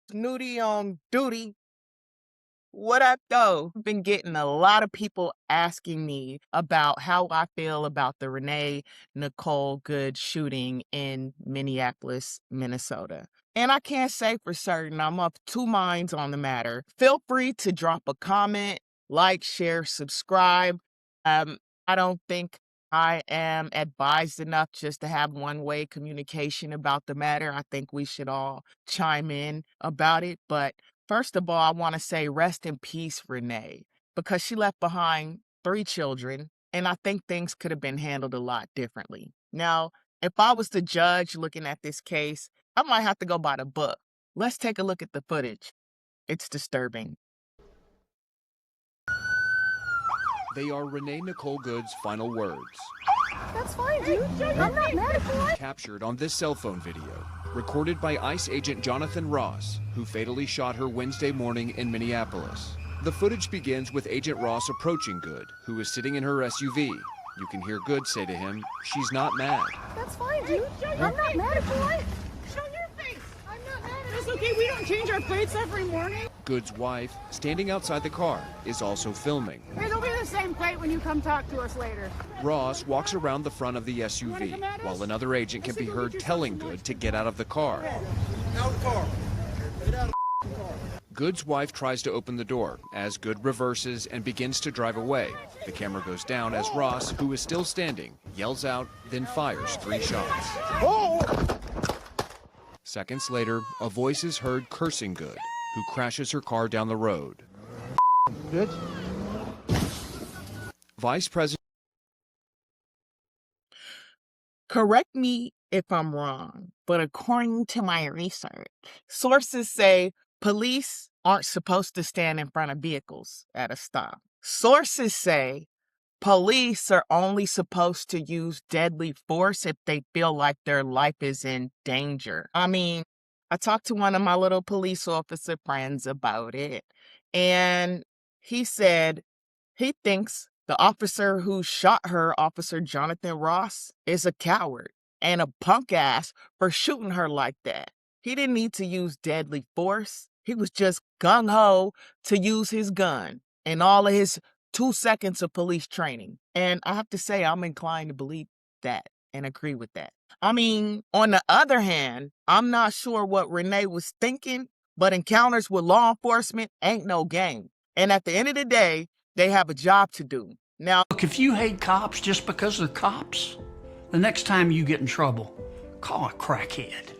Snoody on duty. What up, though? I've been getting a lot of people asking me about how I feel about the Renee Nicole Good shooting in Minneapolis, Minnesota. And I can't say for certain. I'm of two minds on the matter. Feel free to drop a comment, like, share, subscribe. Um, I don't think I am advised enough just to have one-way communication about the matter. I think we should all chime in about it. But first of all, I want to say rest in peace, Renee, because she left behind 3 children, and I think things could have been handled a lot differently. Now, if I was the judge looking at this case, I might have to go by the book. Let's take a look at the footage. It's disturbing. They are Renee Nicole Good's final words. That's fine, dude. I'm not mad at you. Captured on this cell phone video, recorded by ICE agent Jonathan Ross, who fatally shot her Wednesday morning in Minneapolis. The footage begins with Agent Ross approaching Good, who is sitting in her SUV. You can hear Good say to him, "She's not mad." That's fine, dude. I'm not mad at you. Show your face. I'm not mad at you. It's okay, we don't change our plates every morning. Good's wife, standing outside the car, is also filming. It'll be the same plate when you come talk to us later. Ross walks around the front of the SUV, while another agent can be heard telling Good to get out of the car. Out of the car. Get out of the car. Good's wife tries to open the door as Good reverses and begins to drive away. The camera goes down as Ross, who is still standing, yells out, then fires 3 shots. Oh! Seconds later, a voice is heard cursing Good, who crashes her car down the road. Bitch. Vice President. Correct me if I'm wrong, but according to my research, sources say police aren't supposed to stand in front of vehicles at a stop. Sources say police are only supposed to use deadly force if they feel like their life is in danger. I mean, I talked to one of my little police officer friends about it, and he said he thinks the officer who shot her, Officer Jonathan Ross, is a coward and a punk ass for shooting her like that. He didn't need to use deadly force. He was just gung-ho to use his gun and all of his 2 seconds of police training. And I have to say, I'm inclined to believe that and agree with that. I mean, on the other hand, I'm not sure what Renee was thinking, but encounters with law enforcement ain't no game. And at the end of the day, they have a job to do. Now, Look, if you hate cops just because they're cops, the next time you get in trouble, call a crackhead.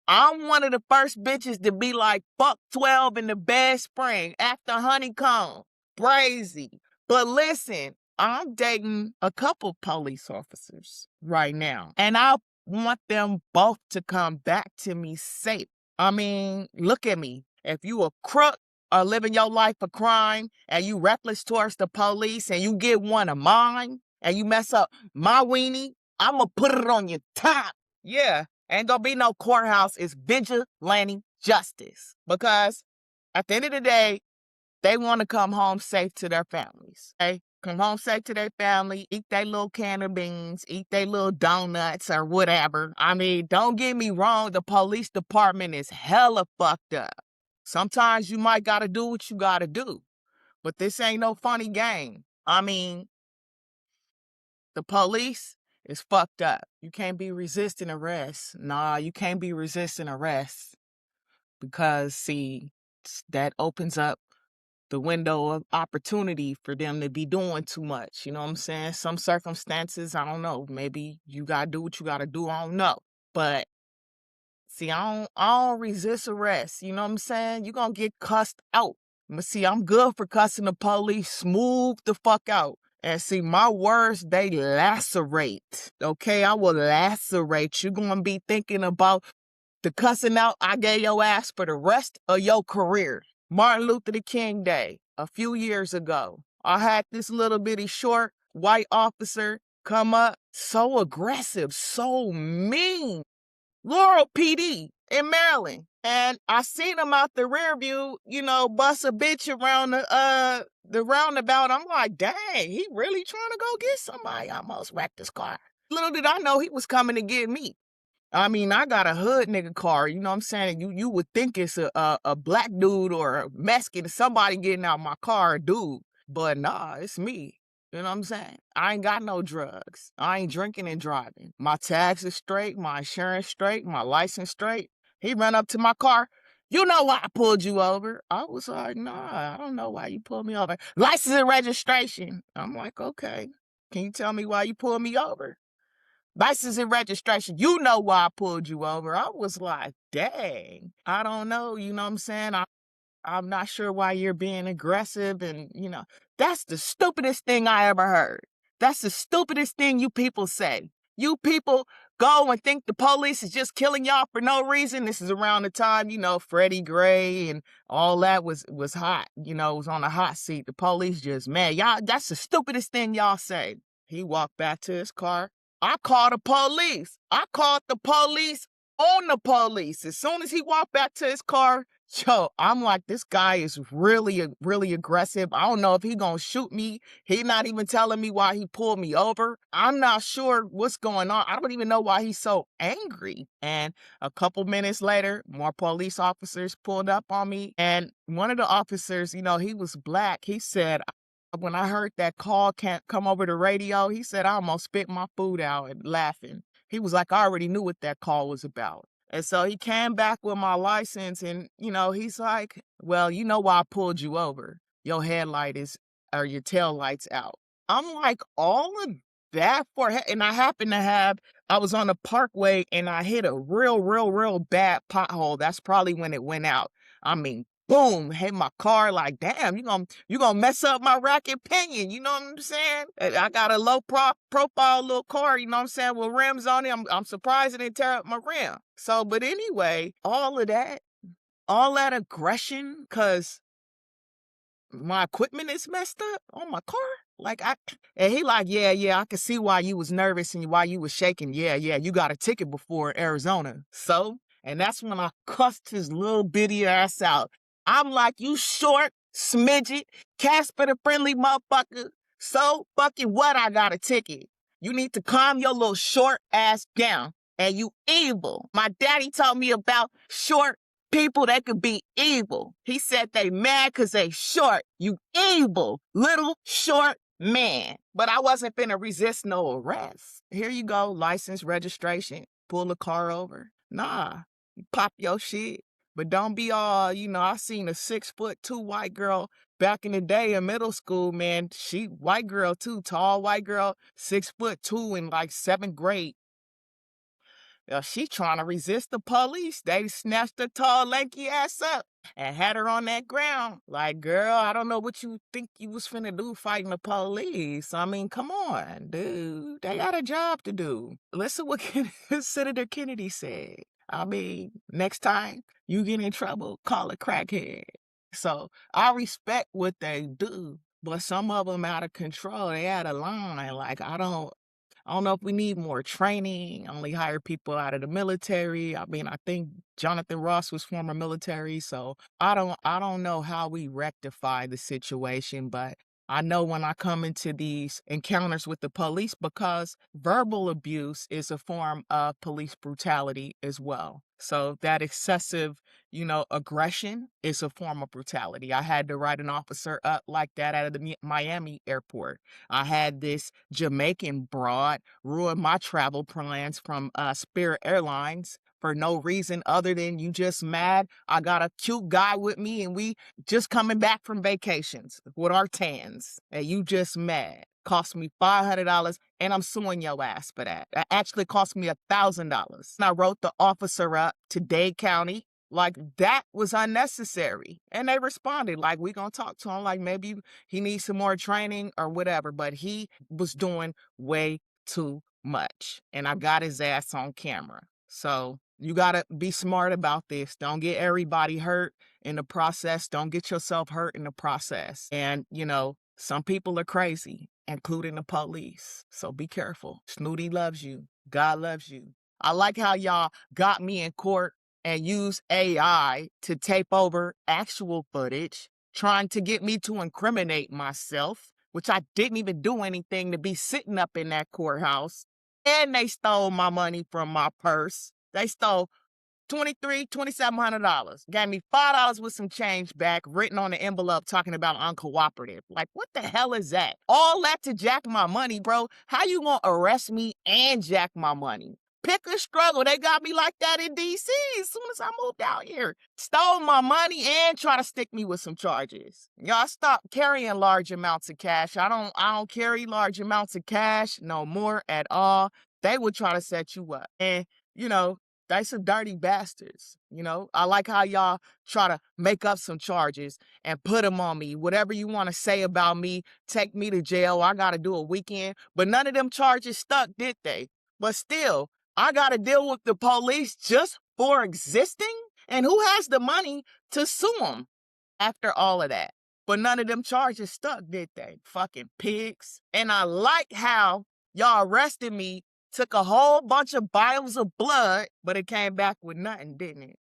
I'm one of the first bitches to be like, fuck 12 in the bed spring after honeycomb. Brazy. But listen, I'm dating a couple police officers right now, and I want them both to come back to me safe. I mean, look at me. If you a crook or living your life a crime and you reckless towards the police and you get one of mine and you mess up my weenie, I'm going to put it on your top. Yeah, ain't going to be no courthouse. It's vigilante justice. Because at the end of the day, they want to come home safe to their families. Okay? Come home safe to their family, eat their little can of beans, eat their little donuts or whatever. I mean, don't get me wrong, the police department is hella fucked up. Sometimes you might gotta do what you gotta do. But this ain't no funny game. I mean, the police is fucked up. You can't be resisting arrest. Nah, you can't be resisting arrest. Because, see, that opens up the window of opportunity for them to be doing too much. You know what I'm saying? Some circumstances, I don't know. Maybe you gotta do what you gotta do. I don't know. But see, I don't resist arrest. You know what I'm saying? You're gonna get cussed out. But see, I'm good for cussing the police smooth the fuck out. And see, my words, they lacerate. Okay? I will lacerate. You're gonna be thinking about the cussing out I gave your ass for the rest of your career. Martin Luther King Day, a few years ago, I had this little bitty short white officer come up, so aggressive, so mean. Laurel PD in Maryland. And I seen him out the rear view, bust a bitch around the roundabout. I'm like, dang, he really trying to go get somebody. I almost wrecked his car. Little did I know he was coming to get me. I mean, I got a hood nigga car. You know what I'm saying? You would think it's a black dude or a Mexican, somebody getting out my car, dude. But nah, it's me. You know what I'm saying? I ain't got no drugs. I ain't drinking and driving. My tags is straight, my insurance straight, my license straight. He ran up to my car. You know why I pulled you over? I was like, nah, I don't know why you pulled me over. License and registration. I'm like, okay. Can you tell me why you pulled me over? License and registration. You know why I pulled you over. I was like, dang, I don't know. You know what I'm saying? I'm not sure why you're being aggressive. And, that's the stupidest thing I ever heard. That's the stupidest thing you people say. You people go and think the police is just killing y'all for no reason. This is around the time, Freddie Gray and all that was hot. Was on a hot seat. The police just, man, y'all, that's the stupidest thing y'all say. He walked back to his car. I called the police. I called the police on the police. As soon as he walked back to his car, yo, I'm like, this guy is really, really aggressive. I don't know if he gonna shoot me. He not even telling me why he pulled me over. I'm not sure what's going on. I don't even know why he's so angry. And a couple minutes later, more police officers pulled up on me. And one of the officers, he was black. He said, when I heard that call can't come over the radio, he said, I almost spit my food out and laughing. He was like, I already knew what that call was about. And so he came back with my license and, he's like, well, you know why I pulled you over. Your headlight or your tail light's out. I'm like, all of that and I was on the parkway and I hit a real, real, real bad pothole. That's probably when it went out. I mean, boom, hit my car like, damn, you gonna mess up my racket pinion, you know what I'm saying? I got a low profile little car, you know what I'm saying, with rims on it. I'm surprised it didn't tear up my rim. So, but anyway, all that aggression, cause my equipment is messed up on my car. And he like, yeah, I can see why you was nervous and why you was shaking. Yeah, you got a ticket before in Arizona. So, and that's when I cussed his little bitty ass out. I'm like, you short, smidget, Casper the friendly motherfucker. So fucking what, I got a ticket. You need to calm your little short ass down. And you evil. My daddy told me about short people that could be evil. He said they mad because they short. You evil, little short man. But I wasn't finna resist no arrest. Here you go, license, registration. Pull the car over. Nah, you pop your shit. But don't be all, I seen a 6'2" white girl back in the day in middle school, man. She white girl too, tall white girl, 6'2" in like 7th grade. She trying to resist the police. They snatched her tall, lanky ass up and had her on that ground. Like, girl, I don't know what you think you was finna do fighting the police. I mean, come on, dude. They got a job to do. Listen what Senator Kennedy said. I mean, next time you get in trouble, call a crackhead. So I respect what they do, but some of them out of control. They out of line. Like, I don't know if we need more training, only hire people out of the military. I mean, I think Jonathan Ross was former military, so I don't know how we rectify the situation, but I know when I come into these encounters with the police, because verbal abuse is a form of police brutality as well. So that excessive, aggression is a form of brutality. I had to write an officer up like that out of the Miami airport. I had this Jamaican broad ruin my travel plans from Spirit Airlines for no reason other than you just mad. I got a cute guy with me and we just coming back from vacations with our tans and you just mad. Cost me $500 and I'm suing your ass for that. That actually cost me $1,000. And I wrote the officer up to Dade County. Like, that was unnecessary. And they responded, like, we gonna talk to him, like maybe he needs some more training or whatever, but he was doing way too much. And I got his ass on camera. So you gotta be smart about this. Don't get everybody hurt in the process. Don't get yourself hurt in the process. And, some people are crazy, including the police. So be careful. Snoody loves you. God loves you. I like how y'all got me in court and use AI to tape over actual footage, trying to get me to incriminate myself, which I didn't even do anything to be sitting up in that courthouse. And they stole my money from my purse. They stole $2,700. Gave me $5 with some change back, written on the envelope talking about uncooperative. Like, what the hell is that? All that to jack my money, bro. How you gonna arrest me and jack my money? Pick a struggle. They got me like that in D.C. as soon as I moved out here. Stole my money and try to stick me with some charges. Y'all stop carrying large amounts of cash. I don't carry large amounts of cash no more at all. They would try to set you up. And, you know, they some dirty bastards. You know, I like how y'all try to make up some charges and put them on me. Whatever you want to say about me, take me to jail. I got to do a weekend. But none of them charges stuck, did they? But still, I got to deal with the police just for existing? And who has the money to sue them after all of that? But none of them charges stuck, did they? Fucking pigs. And I like how y'all arrested me, took a whole bunch of vials of blood, but it came back with nothing, didn't it?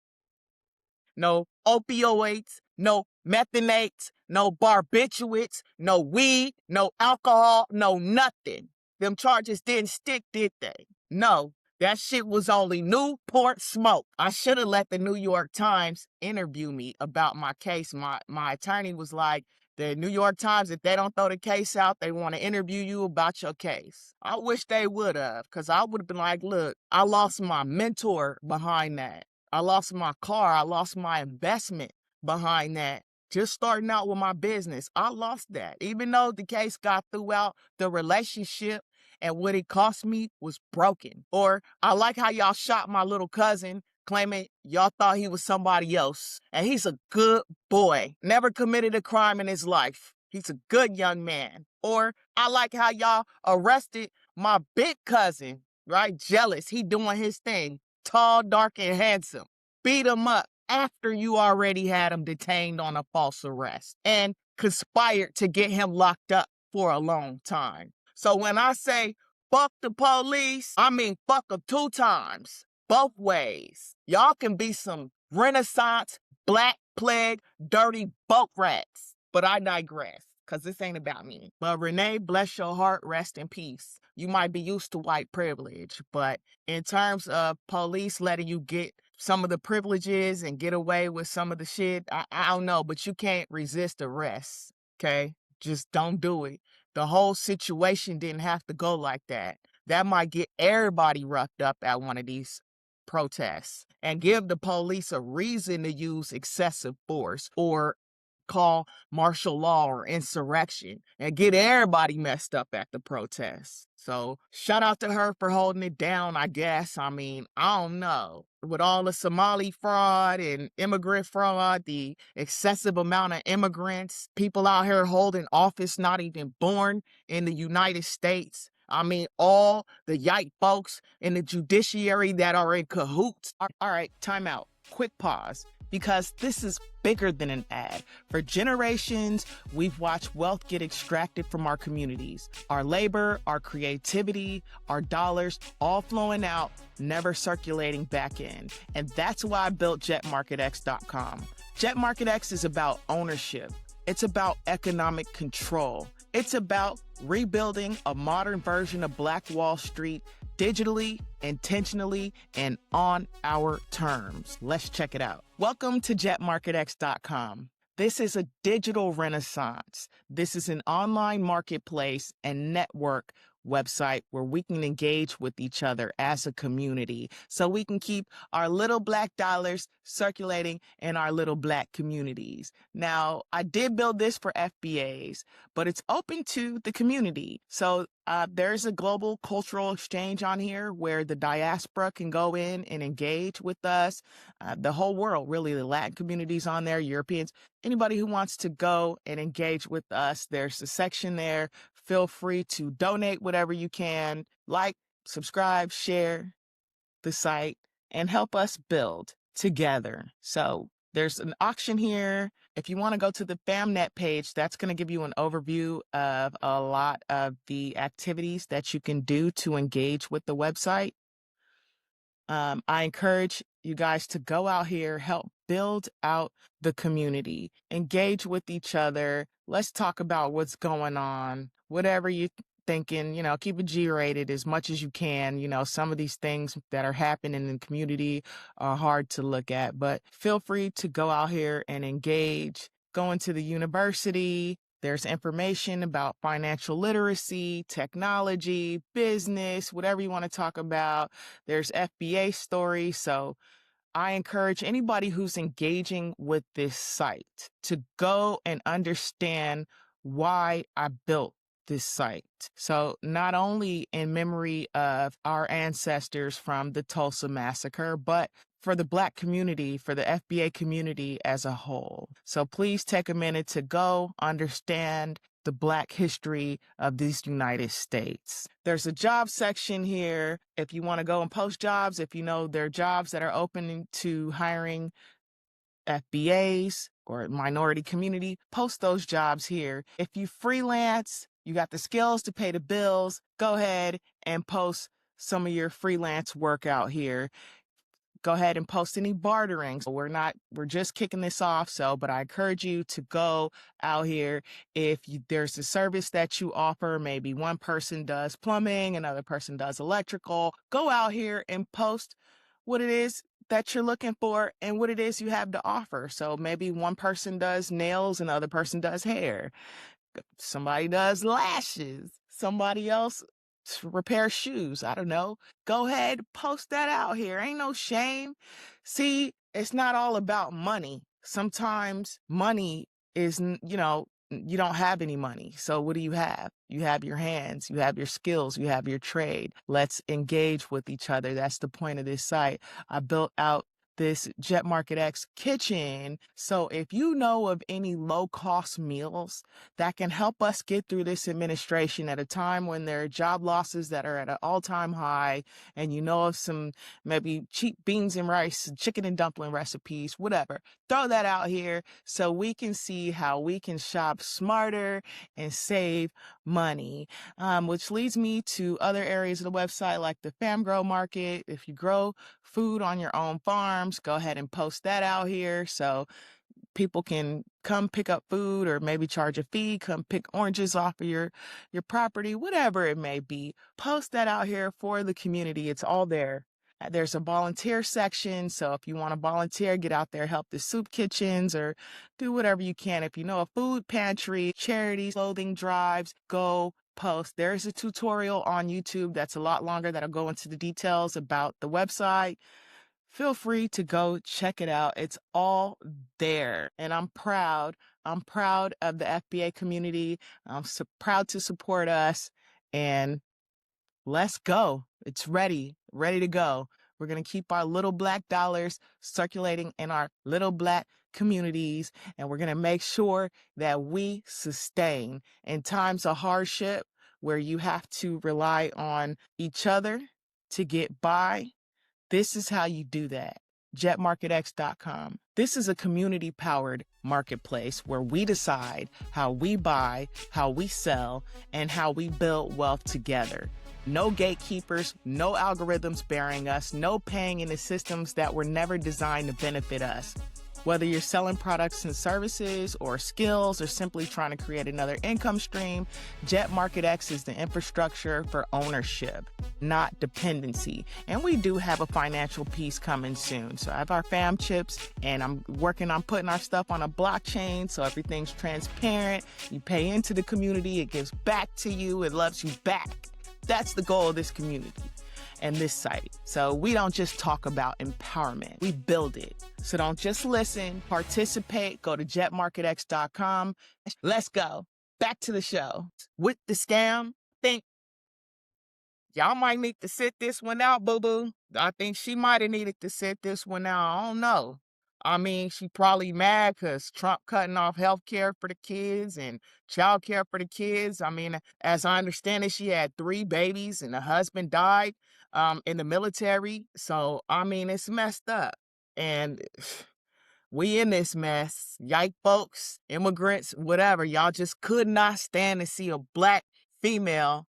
No opioids, no methanates, no barbiturates, no weed, no alcohol, no nothing. Them charges didn't stick, did they? No, that shit was only Newport smoke. I should have let the New York Times interview me about my case. My attorney was like, the New York Times, if they don't throw the case out, they want to interview you about your case. I wish they would have, because I would have been like, look, I lost my mentor behind that. I lost my car. I lost my investment behind that. Just starting out with my business, I lost that. Even though the case got throughout, the relationship and what it cost me was broken. Or I like how y'all shot my little cousin, claiming y'all thought he was somebody else. And he's a good boy. Never committed a crime in his life. He's a good young man. Or I like how y'all arrested my big cousin, right? Jealous. He doing his thing. Tall, dark, and handsome. Beat him up after you already had him detained on a false arrest. And conspired to get him locked up for a long time. So when I say fuck the police, I mean fuck them 2 times. Both ways. Y'all can be some Renaissance, Black Plague, dirty boat rats. But I digress, because this ain't about me. But Renee, bless your heart, rest in peace. You might be used to white privilege, but in terms of police letting you get some of the privileges and get away with some of the shit, I don't know, but you can't resist arrest, okay? Just don't do it. The whole situation didn't have to go like that. That might get everybody roughed up at one of these protests and give the police a reason to use excessive force or call martial law or insurrection and get everybody messed up at the protests. So shout out to her for holding it down, I guess. I mean, I don't know. With all the Somali fraud and immigrant fraud, the excessive amount of immigrants, people out here holding office not even born in the United States. I mean, all the yike folks in the judiciary that are in cahoots. All right, time out. Quick pause. Because this is bigger than an ad. For generations, we've watched wealth get extracted from our communities. Our labor, our creativity, our dollars, all flowing out, never circulating back in. And that's why I built JetMarketX.com. JetMarketX is about ownership. It's about economic control. It's about rebuilding a modern version of Black Wall Street digitally, intentionally, and on our terms. Let's check it out. Welcome to JetMarketX.com. This is a digital renaissance. This is an online marketplace and network website where we can engage with each other as a community so we can keep our little Black dollars circulating in our little Black communities. Now, I did build this for FBAs, but it's open to the community. So there's a global cultural exchange on here where the diaspora can go in and engage with us. The whole world, really, the Latin communities on there, Europeans, anybody who wants to go and engage with us, there's a section there. Feel free to donate whatever you can, like, subscribe, share the site, and help us build together. So there's an auction here. If you want to go to the FamNet page, that's going to give you an overview of a lot of the activities that you can do to engage with the website. I encourage you guys to go out here, help build out the community, engage with each other. Let's talk about what's going on, whatever you thinking, keep it G-rated as much as you can. Some of these things that are happening in the community are hard to look at, but feel free to go out here and engage. Going to the university, there's information about financial literacy, technology, business, whatever you want to talk about. There's FBA stories. So I encourage anybody who's engaging with this site to go and understand why I built this site. So not only in memory of our ancestors from the Tulsa massacre, but for the Black community, for the FBA community as a whole. So please take a minute to go understand the Black history of these United States. There's a job section here if you want to go and post jobs. If you know there are jobs that are open to hiring FBAs or minority community, post those jobs here. If you freelance, you got the skills to pay the bills, go ahead and post some of your freelance work out here. Go ahead and post any bartering. We're just kicking this off. But I encourage you to go out here. If there's a service that you offer, maybe one person does plumbing, another person does electrical, go out here and post what it is that you're looking for and what it is you have to offer. So maybe one person does nails, another person does hair. Somebody does lashes. Somebody else repair shoes. I don't know. Go ahead, post that out here. Ain't no shame. See, it's not all about money. Sometimes money is, you don't have any money. So what do you have? You have your hands, you have your skills, you have your trade. Let's engage with each other. That's the point of this site. I built out this Jet Market X kitchen. So if you know of any low-cost meals that can help us get through this administration at a time when there are job losses that are at an all-time high, and you know of some maybe cheap beans and rice, chicken and dumpling recipes, whatever, throw that out here so we can see how we can shop smarter and save money, which leads me to other areas of the website like the Fam Grow Market. If you grow food on your own farms, go ahead and post that out here so people can come pick up food or maybe charge a fee, come pick oranges off of your property, whatever it may be. Post that out here for the community. It's all there. There's a volunteer section, so if you want to volunteer, get out there, help the soup kitchens or do whatever you can. If you know a food pantry, charities, clothing drives, go post. There's a tutorial on YouTube that's a lot longer that'll go into the details about the website. Feel free to go check it out. It's all there. And I'm proud. I'm proud of the FBA community. I'm so proud to support us. And let's go. It's ready to go. We're going to keep our little Black dollars circulating in our little Black communities, and we're going to make sure that we sustain in times of hardship where you have to rely on each other to get by. This is how you do that. JetMarketX.com. This is a community-powered marketplace where we decide how we buy, how we sell, and how we build wealth together. No gatekeepers, no algorithms bearing us, no paying into systems that were never designed to benefit us. Whether you're selling products and services or skills or simply trying to create another income stream, Jet Market X is the infrastructure for ownership, not dependency. And we do have a financial piece coming soon. So I have our fam chips and I'm working on putting our stuff on a blockchain so everything's transparent. You pay into the community, it gives back to you, it loves you back. That's the goal of this community and this site. So we don't just talk about empowerment, we build it. So don't just listen, participate, go to jetmarketx.com. Let's go. Back to the show. With the scam, y'all might need to sit this one out, boo-boo. I think she might have needed to sit this one out. I don't know. I mean, she probably mad because Trump cutting off health care for the kids and child care for the kids. I mean, as I understand it, she had 3 babies and the husband died in the military. So, I mean, it's messed up. And we in this mess. Yike folks, immigrants, whatever. Y'all just could not stand to see a Black female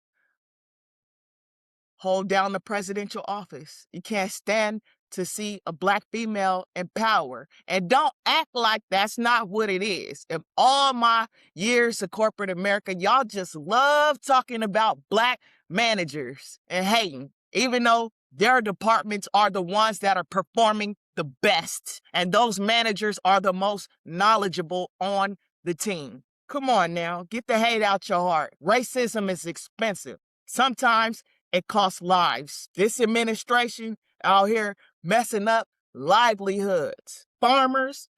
hold down the presidential office. You can't stand to see a Black female in power. And don't act like that's not what it is. In all my years of corporate America, y'all just love talking about Black managers and hating, even though their departments are the ones that are performing the best. And those managers are the most knowledgeable on the team. Come on now, get the hate out your heart. Racism is expensive. Sometimes it costs lives. This administration out here messing up livelihoods. Farmers,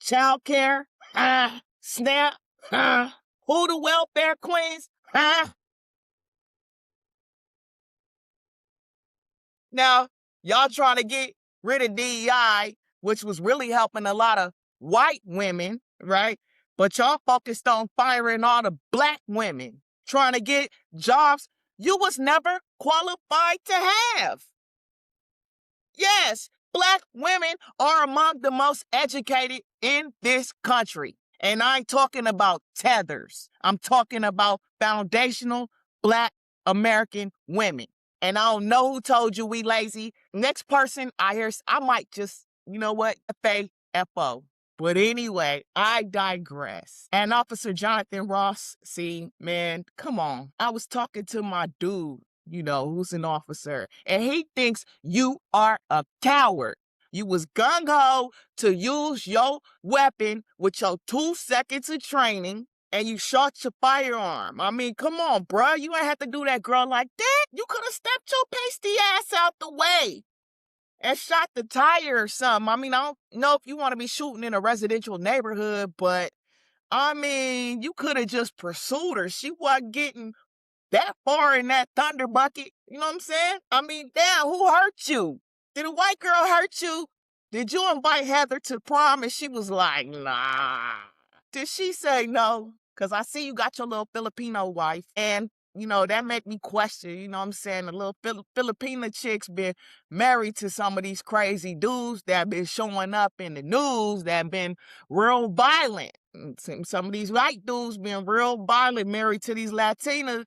child care, SNAP, who the welfare queens, Now, y'all trying to get rid of DEI, which was really helping a lot of white women, right? But y'all focused on firing all the Black women, trying to get jobs you was never qualified to have. Yes, Black women are among the most educated in this country. And I ain't talking about tethers. I'm talking about foundational Black American women. And I don't know who told you we lazy. Next person I hear, I might just, you know what, F-A-F-O. But anyway, I digress. And Officer Jonathan Ross, see, man, come on. I was talking to my dude, who's an officer, and he thinks you are a coward. You was gung-ho to use your weapon with your 2 seconds of training, and you shot your firearm. I mean, come on, bruh. You ain't have to do that girl like that. You could have stepped your pasty ass out the way and shot the tire or something. I mean, I don't know if you want to be shooting in a residential neighborhood, but, I mean, you could have just pursued her. She wasn't getting that far in that thunder bucket. You know what I'm saying? I mean, damn, who hurt you? Did a white girl hurt you? Did you invite Heather to prom and she was like, nah? Did she say no? Because I see you got your little Filipino wife. And, that make me question, you know what I'm saying? The little Filipino chick's been married to some of these crazy dudes that been showing up in the news that been real violent. Some of these white dudes been real violent, married to these Filipina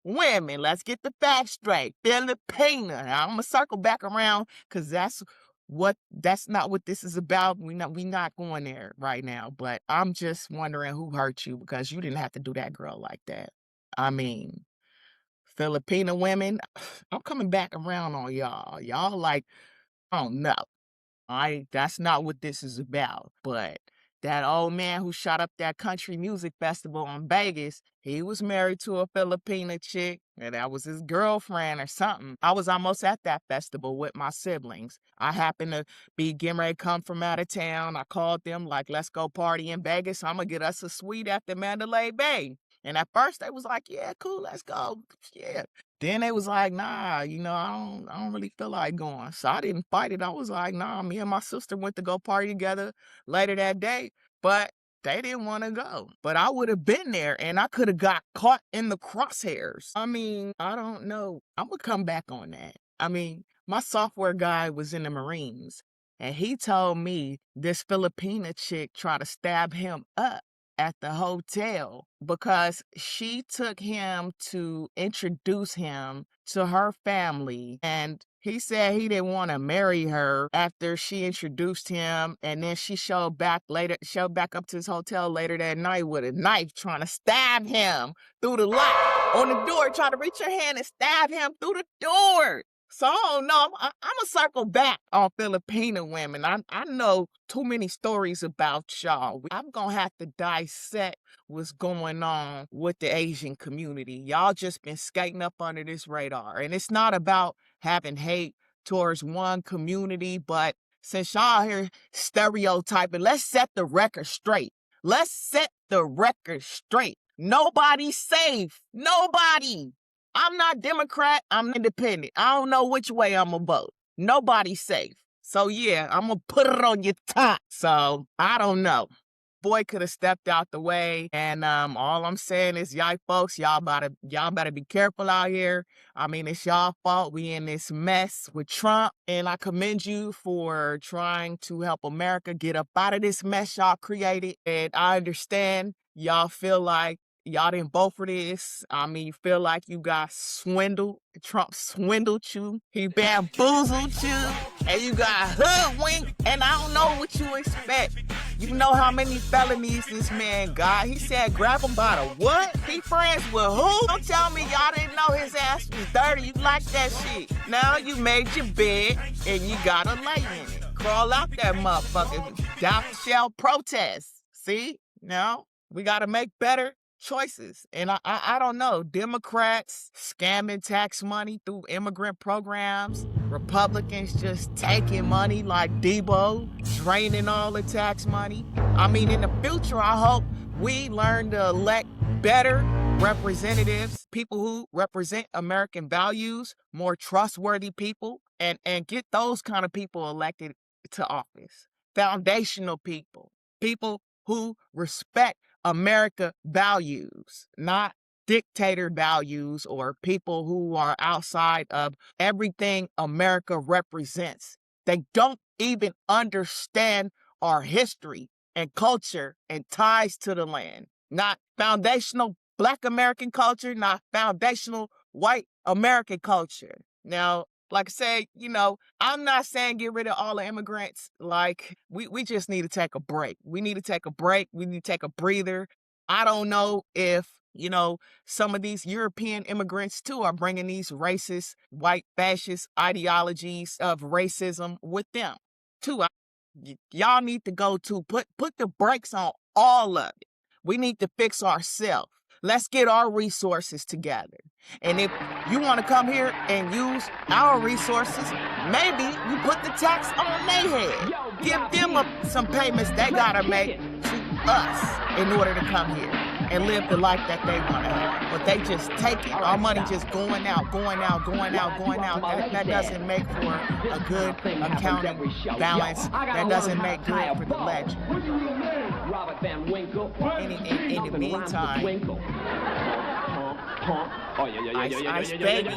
women. Let's get the facts straight. Filipina. Now, I'm going to circle back around because that's not what this is about. We not going there right now, but I'm just wondering who hurt you because you didn't have to do that girl like that. I mean, Filipina women, I'm coming back around on y'all. Y'all like, I don't know. That's not what this is about. But that old man who shot up that country music festival in Vegas, he was married to a Filipina chick, and that was his girlfriend or something. I was almost at that festival with my siblings. I happened to be getting ready to come from out of town. I called them like, let's go party in Vegas. I'm going to get us a suite at the Mandalay Bay. And at first they was like, yeah, cool, let's go. Yeah. Then they was like, nah, I don't really feel like going. So I didn't fight it. I was like, nah, me and my sister went to go party together later that day, but they didn't want to go. But I would have been there and I could have got caught in the crosshairs. I mean, I don't know. I'm going to come back on that. I mean, my software guy was in the Marines and he told me this Filipina chick tried to stab him up at the hotel because she took him to introduce him to her family. And he said he didn't want to marry her after she introduced him. And then she showed back up to his hotel later that night with a knife trying to stab him through the lock on the door, trying to reach her hand and stab him through the door. So I don't know. I'm going to circle back on Filipino women. I know too many stories about y'all. I'm going to have to dissect what's going on with the Asian community. Y'all just been skating up under this radar. And it's not about having hate towards one community, but since y'all here stereotyping, let's set the record straight. Let's set the record straight. Nobody's safe. Nobody. I'm not Democrat. I'm independent. I don't know which way I'm going to vote. Nobody's safe. So, yeah, I'm going to put it on your top. So, I don't know. Boy could have stepped out the way. And all I'm saying is, y'all folks, y'all better be careful out here. I mean, it's y'all fault. We in this mess with Trump. And I commend you for trying to help America get up out of this mess y'all created. And I understand y'all feel like Y'all didn't vote for this. I mean, you feel like you got swindled. Trump swindled you. He bamboozled you. And you got hoodwinked. And I don't know what you expect. You know how many felonies this man got. He said grab him by the what? He friends with who? Don't tell me y'all didn't know his ass was dirty. You like that shit. Now you made your bed and you gotta lay in it. Crawl out that motherfucker. Down shell protest. See? Now we gotta make better choices. And I don't know. Democrats scamming tax money through immigrant programs. Republicans just taking money like Debo, draining all the tax money. I mean, in the future, I hope we learn to elect better representatives, people who represent American values, more trustworthy people, and get those kind of people elected to office. Foundational people, people who respect America values, not dictator values or people who are outside of everything America represents. They don't even understand our history and culture and ties to the land. Not foundational Black American culture, not foundational white American culture. Now, like I say, I'm not saying get rid of all the immigrants. Like, we just need to take a break. We need to take a break. We need to take a breather. I don't know if, some of these European immigrants too are bringing these racist, white fascist ideologies of racism with them too. Y'all need to go to put the brakes on all of it. We need to fix ourselves. Let's get our resources together. And if you want to come here and use our resources, maybe you put the tax on their head. Give them some payments they got to make to us in order to come here and live the life that they want to have. But they just take it. Our money just going out. That doesn't make for a good accounting balance. That doesn't make good for the ledger. In the meantime, Ice baby.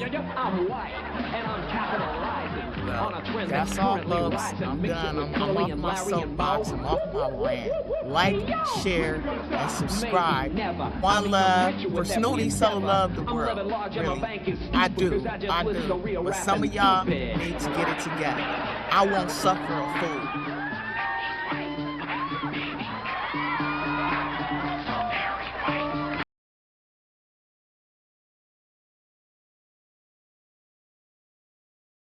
Well, that's all, folks. I'm done. I'm off my soapbox. I'm off my rant. Like, share, and subscribe. One love for Snoody, so love the world. Really, I do. But some of y'all need to get it together. I won't suffer a fool.